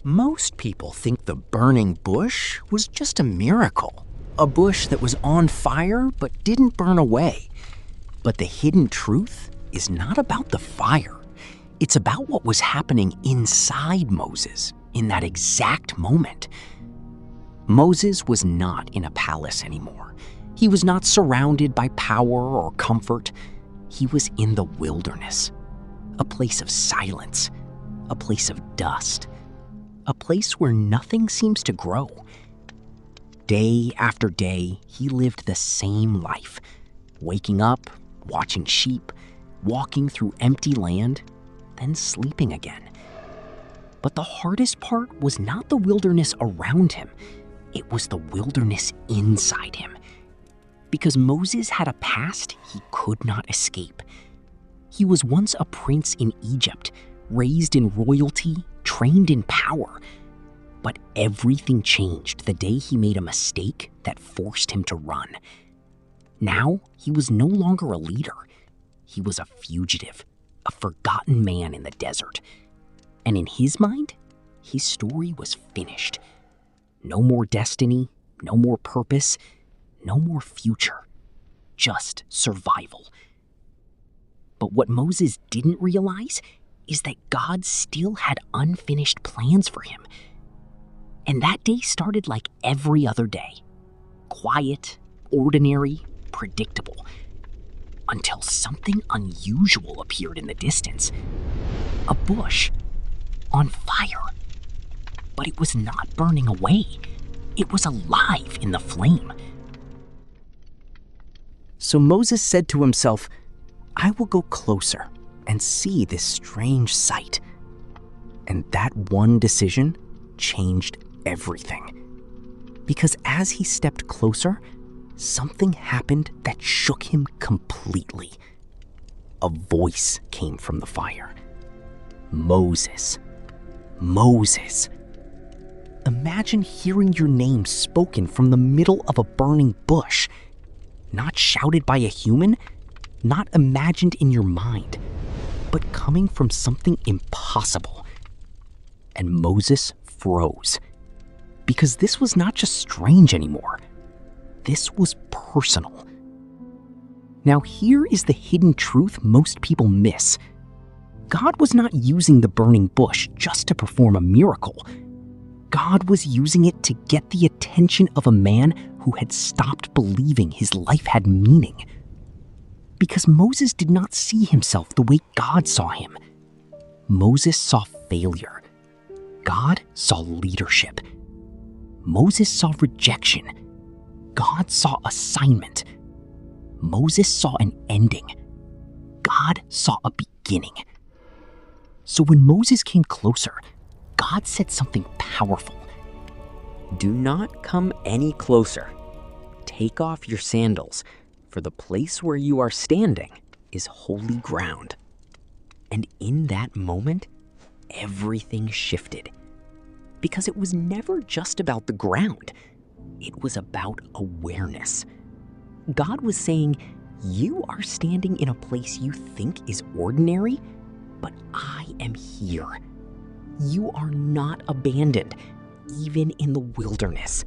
Most people think the burning bush was just a miracle, a bush that was on fire but didn't burn away. But the hidden truth is not about the fire. It's about what was happening inside Moses in that exact moment. Moses was not in a palace anymore. He was not surrounded by power or comfort. He was in the wilderness, a place of silence, a place of dust, a place where nothing seems to grow. Day after day, he lived the same life, waking up, watching sheep, walking through empty land, then sleeping again. But the hardest part was not the wilderness around him. It was the wilderness inside him. Because Moses had a past he could not escape. He was once a prince in Egypt, raised in royalty, trained in power. But everything changed the day he made a mistake that forced him to run. Now, he was no longer a leader. He was a fugitive, a forgotten man in the desert. And in his mind, his story was finished. No more destiny, no more purpose, no more future, just survival. But what Moses didn't realize is that God still had unfinished plans for him. And that day started like every other day, quiet, ordinary, predictable, until something unusual appeared in the distance. A bush on fire. But it was not burning away. It was alive in the flame. So Moses said to himself, "I will go closer and see this strange sight." And that one decision changed everything. Because as he stepped closer, something happened that shook him completely. A voice came from the fire. Moses. Moses. Imagine hearing your name spoken from the middle of a burning bush. Not shouted by a human, not imagined in your mind, but coming from something impossible. And Moses froze. Because this was not just strange anymore. This was personal. Now here is the hidden truth most people miss. God was not using the burning bush just to perform a miracle. God was using it to get the attention of a man who had stopped believing his life had meaning. Because Moses did not see himself the way God saw him. Moses saw failure. God saw leadership. Moses saw rejection. God saw assignment. Moses saw an ending. God saw a beginning. So when Moses came closer, God said something powerful. "Do not come any closer. Take off your sandals, for the place where you are standing is holy ground." And in that moment, everything shifted. Because it was never just about the ground. It was about awareness. God was saying, you are standing in a place you think is ordinary, but I am here. You are not abandoned, even in the wilderness.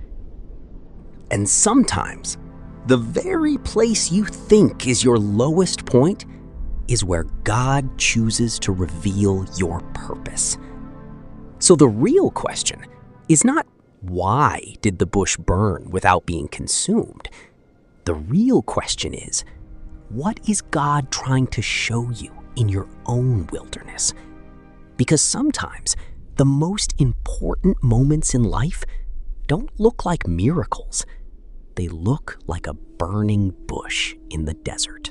And sometimes, the very place you think is your lowest point is where God chooses to reveal your purpose. So the real question is not why did the bush burn without being consumed? The real question is, what is God trying to show you in your own wilderness? Because sometimes the most important moments in life don't look like miracles. They look like a burning bush in the desert.